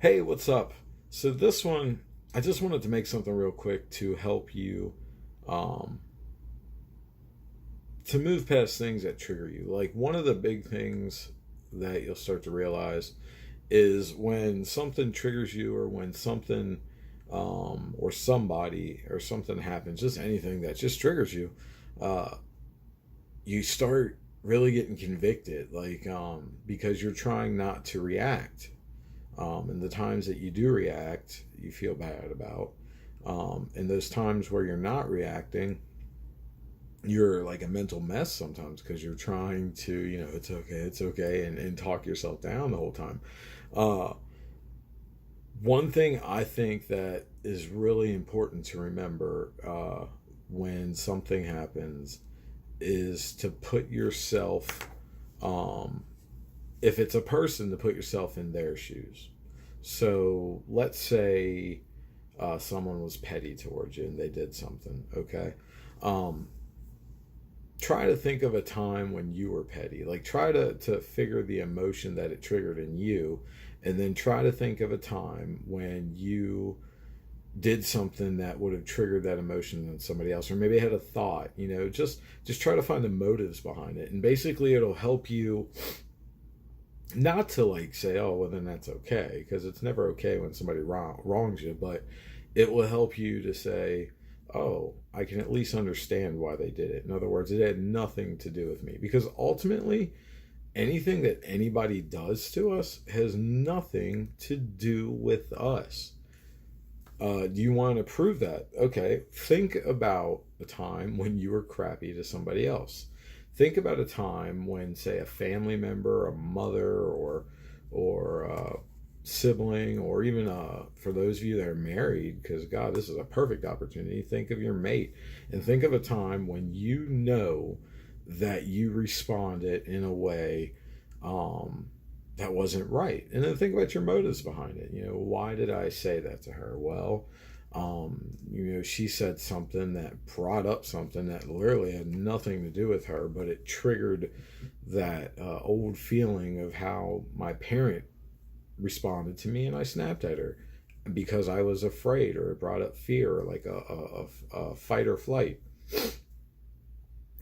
Hey, what's up? So this one, I just wanted to make something real quick to help you um, to move past things that trigger you. Like one of the big things that you'll start to realize is when something triggers you, or when something or somebody or something happens, just anything that just triggers you, uh, you start really getting convicted, like because you're trying not to react. And the times that you do react, you feel bad about. And those times where you're not reacting, you're like a mental mess sometimes because you're trying to, it's okay, and talk yourself down the whole time. Uh, One thing I think that is really important to remember when something happens is to put yourself, um, if it's a person, to put yourself in their shoes. So let's say someone was petty towards you and they did something, okay? Um, Try to think of a time when you were petty. Like, try to figure the emotion that it triggered in you, and then try to think of a time when you did something that would have triggered that emotion in somebody else, or maybe had a thought. Just try to find the motives behind it, and basically it'll help you not to like say, oh, well, then that's okay, because it's never okay when somebody wrongs you, but it will help you to say, oh, I can at least understand why they did it. In other words, it had nothing to do with me, because ultimately anything that anybody does to us has nothing to do with us. Do you want to prove that? Okay, think about a time when you were crappy to somebody else. Think about a time when, say, a family member, a mother, or a sibling, or even for those of you that are married, because God, this is a perfect opportunity. Think of your mate, and think of a time when you know that you responded in a way um, that wasn't right. And then think about your motives behind it. Why did I say that to her? Well, she said something that brought up something that literally had nothing to do with her, but it triggered that old feeling of how my parent responded to me, and I snapped at her because I was afraid, or it brought up fear, or like a fight or flight.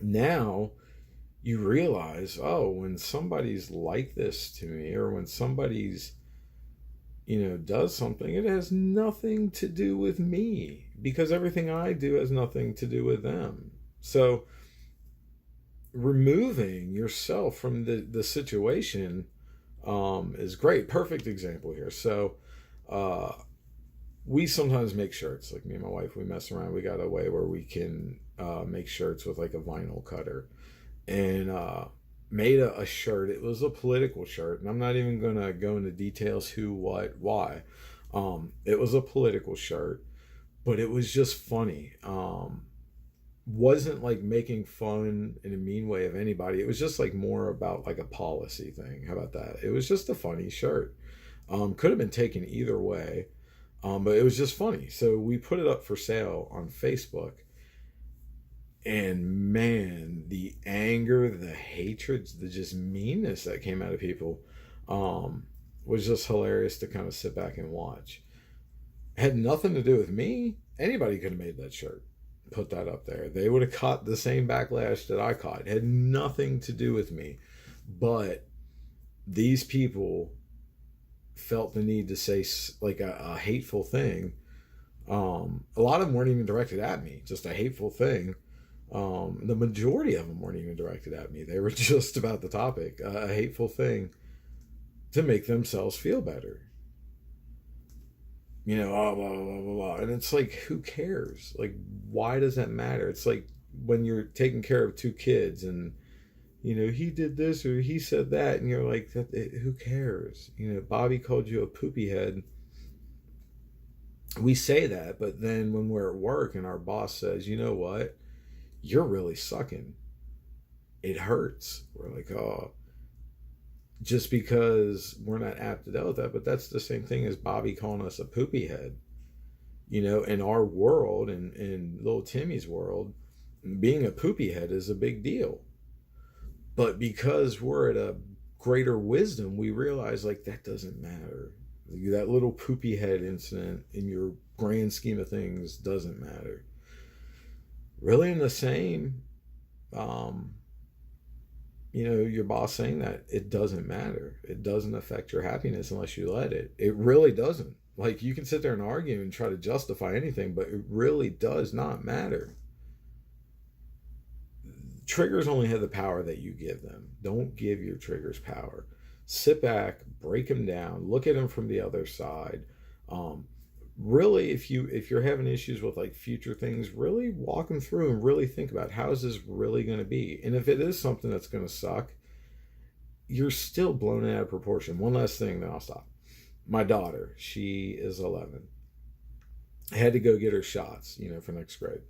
Now you realize, oh, when somebody's like this to me, or when somebody's does something, it has nothing to do with me, because everything I do has nothing to do with them. So removing yourself from the situation is great. Perfect example here. So uh, we sometimes make shirts, like me and my wife, we mess around. We got a way where we can make shirts with like a vinyl cutter, and made a shirt. It was a political shirt, and I'm not even gonna go into details who, what, why. It was a political shirt, but it was just funny. Wasn't like making fun in a mean way of anybody. It was just like more about like a policy thing. How about that? It was just a funny shirt. Could have been taken either way, but it was just funny. So we put it up for sale on Facebook, and man, the anger, the hatred, the just meanness that came out of people um, was just hilarious to kind of sit back and watch. It had nothing to do with me. Anybody could have made that shirt, put that up there. They would have caught the same backlash that I caught. It had nothing to do with me. But these people felt the need to say like a hateful thing. A lot of them weren't even directed at me, just a hateful thing. The majority of them weren't even directed at me. They were just about the topic, a hateful thing to make themselves feel better. Blah, blah, blah, blah, blah. And it's like, who cares? Like, why does that matter? It's like when you're taking care of two kids, and, he did this or he said that, and you're like, who cares? Bobby called you a poopy head. We say that, but then when we're at work and our boss says, you know what? You're really sucking. It hurts. We're like, oh, just because we're not apt to deal with that. But that's the same thing as Bobby calling us a poopy head. In our world, in little Timmy's world, being a poopy head is a big deal. But because we're at a greater wisdom, we realize like that doesn't matter. That little poopy head incident in your grand scheme of things doesn't matter. Really, in the same, um, your boss saying that it doesn't matter. It doesn't affect your happiness unless you let it. It really doesn't. Like, you can sit there and argue and try to justify anything, but it really does not matter. Triggers only have the power that you give them. Don't give your triggers power. Sit back, break them down, look at them from the other side. Um, Really, if you're having issues with like future things, really walk them through and really think about how is this really going to be. And if it is something that's going to suck, you're still blown out of proportion. One last thing, then I'll stop. My daughter, she is 11. I had to go get her shots, for next grade.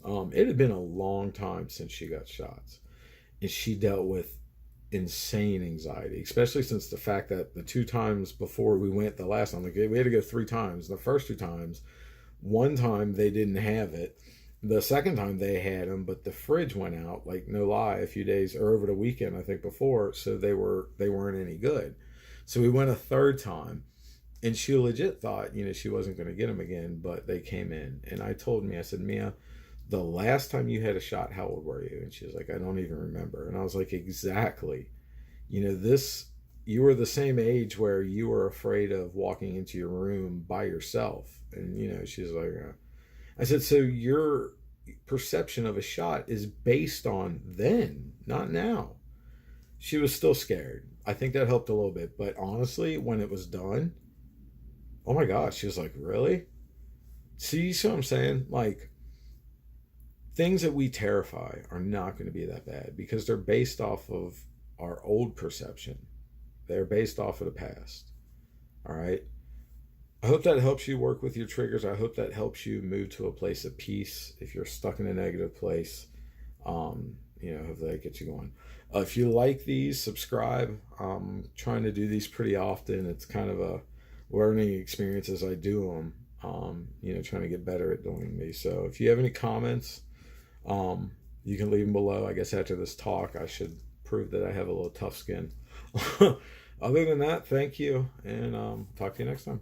It had been a long time since she got shots, and she dealt with insane anxiety, especially since the fact that the 2 times before we went the last time, like we had to go 3 times. The first 2 times, one time they didn't have it. The second time they had them, but the fridge went out, like no lie, a few days or over the weekend, I think before, so they weren't any good. So we went a third time, and she legit thought, she wasn't going to get them again, but they came in. And I said, Mia, the last time you had a shot, how old were you? And she was like, I don't even remember. And I was like, exactly. You were the same age where you were afraid of walking into your room by yourself. And, she's like, I said, so your perception of a shot is based on then, not now. She was still scared. I think that helped a little bit. But honestly, when it was done, oh my gosh, she was like, really? See what I'm saying? Like, things that we terrify are not going to be that bad because they're based off of our old perception. They're based off of the past. All right. I hope that helps you work with your triggers. I hope that helps you move to a place of peace if you're stuck in a negative place. Hopefully that gets you going. If you like these, subscribe. I'm trying to do these pretty often. It's kind of a learning experience as I do them. Trying to get better at doing these. So if you have any comments, you can leave them below. I guess after this talk, I should prove that I have a little tough skin. Other than that, thank you, and talk to you next time.